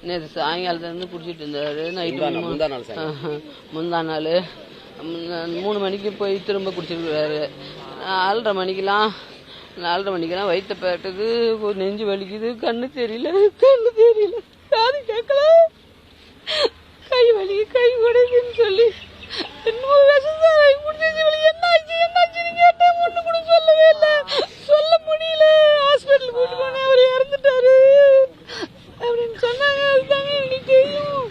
நேற்று சாயங்காலத்துலேருந்து குடிச்சிட்டு இருந்தாரு. நைட்டு முந்தா நாள் 3 மணிக்கு போய் திரும்ப குடிச்சிருக்கிறாரு. 4:30 மணிக்கெல்லாம் வயிற்ற பேட்டது, நெஞ்சு வலிக்குது, கண்ணு தெரியல, காது கேட்கல, கை வலி, கை உடைக்குன்னு சொல்லி என்னாச்சுன்னு கேட்டேன். ஒண்ணு கூட சொல்லவே இல்லை, சொல்ல முடியல. ஹாஸ்பிட்டல் கூட்டு போனேன், அவர் இறந்துட்டாரு அப்படின்னு சொன்னாங்க. அதுதாங்க எனக்கு தெரியும்.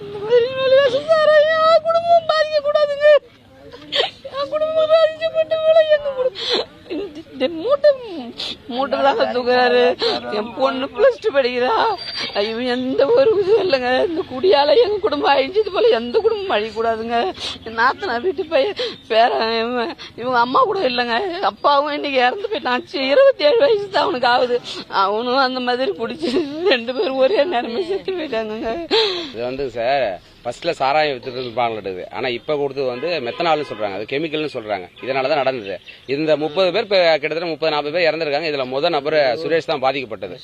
இந்த மாதிரி விஷம் சாராயம் குடும்பம் பாதிக்க கூடாதுங்க. என் குடும்பம் பாதிக்கப்பட்ட வேலை எங்க குடும்பம் மூட்டை தாங்க தூக்குறாரு. என் பொண்ணு +2 படிக்கிறா. இவன் எந்த ஒரு இதுவும் இல்லைங்க. இந்த குடியால எங்க குடும்பம் அழிஞ்சது போல எந்த குடும்பம் அழியக்கூடாதுங்க. நாத்தனா வீட்டு பேரன் இவங்க அம்மா கூட இல்லைங்க. அப்பாவும் இன்னைக்கு இறந்து போயிட்டான். 27 வயசு தான் அவனுக்கு ஆகுது. அவனும் அந்த மாதிரி பிடிச்சி 2 பேரும் ஒரே நேரமே செத்து போயிட்டாங்க. இது வந்து சார் ஃபர்ஸ்ட்ல சாராயம் வித்துட்டு, ஆனா இப்ப கொடுத்தது மெத்தனால்னு சொல்றாங்க, அது கெமிக்கல்னு சொல்றாங்க. இதனாலதான் நடந்தது. இந்த 30 பேர் கிட்டத்தட்ட 30-40 பேர் இறந்திருக்காங்க. இதுல முதல் நபர் சுரேஷ் தான் பாதிக்கப்பட்டது.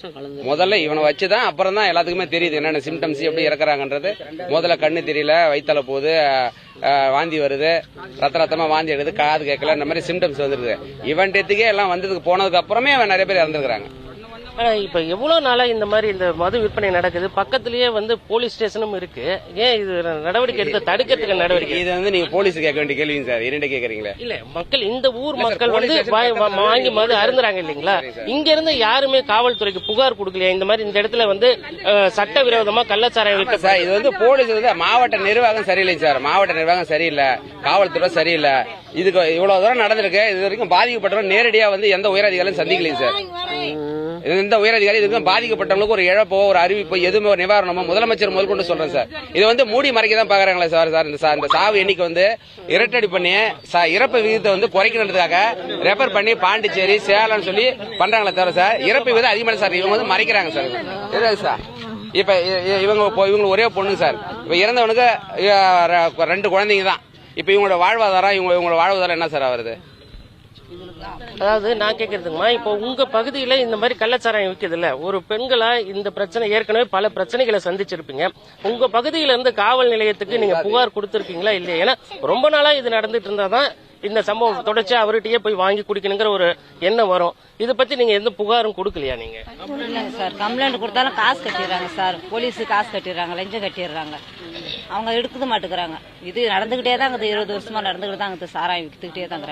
முதல்ல இவனை வச்சுதான் அப்புறம் தான் எல்லாத்துக்குமே தெரியுது என்னென்ன சிம்டம்ஸ் எப்படி இறக்குறாங்கன்றது. முதல்ல கண்ணு தெரியல, வயித்தால போகுது, வாந்தி வருது, ரத்தமா வாந்தி எடுக்குது, காது கேட்கல, இந்த மாதிரி சிம்டம்ஸ் வந்துருது. இவன் டெத்துக்கே எல்லாம் வந்ததுக்கு போனதுக்கு அப்புறமே நிறைய பேர் இறந்துருக்காங்க. ஆனா இப்ப எவ்வளவு நாளா இந்த மாதிரி இந்த மது விற்பனை நடக்குது? பக்கத்திலேயே போலீஸ் ஸ்டேஷனும் இருக்கு. ஏன் இது நடவடிக்கை எடுத்து தடுக்கிறதுக்கு நடவடிக்கை? இது நீங்க போலீஸ் கேட்க வேண்டிய கேள்விங்க சார். இரண்டு கேக்குறீங்களா? இல்ல, மக்கள், இந்த ஊர் மக்கள் வாங்கி மது அருந்துறாங்க இல்லீங்களா? இங்க இருந்து யாருமே காவல்துறைக்கு புகார் கொடுக்கலையா? இந்த மாதிரி இந்த இடத்துல சட்டவிரோதமா கள்ளச்சாராயம் விற்க சார். இது போலீஸ் மாவட்ட நிர்வாகம் சரியில்லைங்க சார். மாவட்ட நிர்வாகம் சரியில்லை, காவல்துறை சரியில்லை. இதுக்கு இவ்வளவு தூரம் நடந்திருக்கு. இது வரைக்கும் பாதிக்கப்பட்டவங்க நேரடியா எந்த உயரதிகாரியும் சந்திக்கலைங்க சார். இந்த உயரதிகாரி இதுக்கு பாதிக்கப்பட்டவங்களுக்கு ஒரு இழப்போ ஒரு அறிவிப்போ எதுவுமே ஒரு நிவாரணமோ முதலமைச்சர் முதல் கொண்டு சொல்றேன் சார். இது மூடி மறைக்க தான் பாக்குறாங்களே சார். இந்த சாவு எண்ணிக்கை இரட்டடி பண்ணி இறப்பு விகிதத்தை குறைக்கணுன்றதுக்காக ரெஃபர் பண்ணி பாண்டிச்சேரி, சேலம் சொல்லி பண்றாங்களே தவிர சார் இறப்பு விகிதம் அதிகமான சார். இவங்க மறைக்கிறாங்க சார். சார் இப்ப இவங்க ஒரே பொண்ணு சார். இப்ப இறந்தவனுக்கு 2 குழந்தைங்க தான். இப்ப இவங்களோட வாழ்வாதாரம் என்ன சார் ஆகுது? அதாவது நான் கேக்குறதுங்கம்மா, இப்போ உங்க பகுதியில இந்த மாதிரி கள்ளச்சாராயம் விற்குது இல்ல, ஒரு பெண்களா இந்த பிரச்சனை ஏற்கனவே பல பிரச்சனைகளை சந்திச்சிருப்பீங்க. உங்க பகுதியில இருந்து காவல் நிலையத்துக்கு நீங்க புகார் கொடுத்திருக்கீங்களா இல்லையா? ஏன்னா ரொம்ப நாளா இது நடந்துட்டு இருந்தாதான் இந்த சம்பவம் தொடர்ச்சியா அவர்கிட்டயே போய் வாங்கி குடிக்கணுங்கிற ஒரு எண்ணம் வரும். இதை பத்தி நீங்க எந்த புகாரும் கொடுக்கலையா நீங்க? இல்லைங்க சார், கம்ப்ளைண்ட் கொடுத்தாலும் காசு கட்டிடுறாங்க சார். போலீஸு காசு கட்டிடுறாங்க, லஞ்சம் கட்டிடுறாங்க. அவங்க எடுக்க மாட்டேங்கிறாங்க. இது நடந்துகிட்டே தான் 20 வருஷமா நடந்துகிட்டு தான் சாராயம் வித்துக்கிட்டே தான்.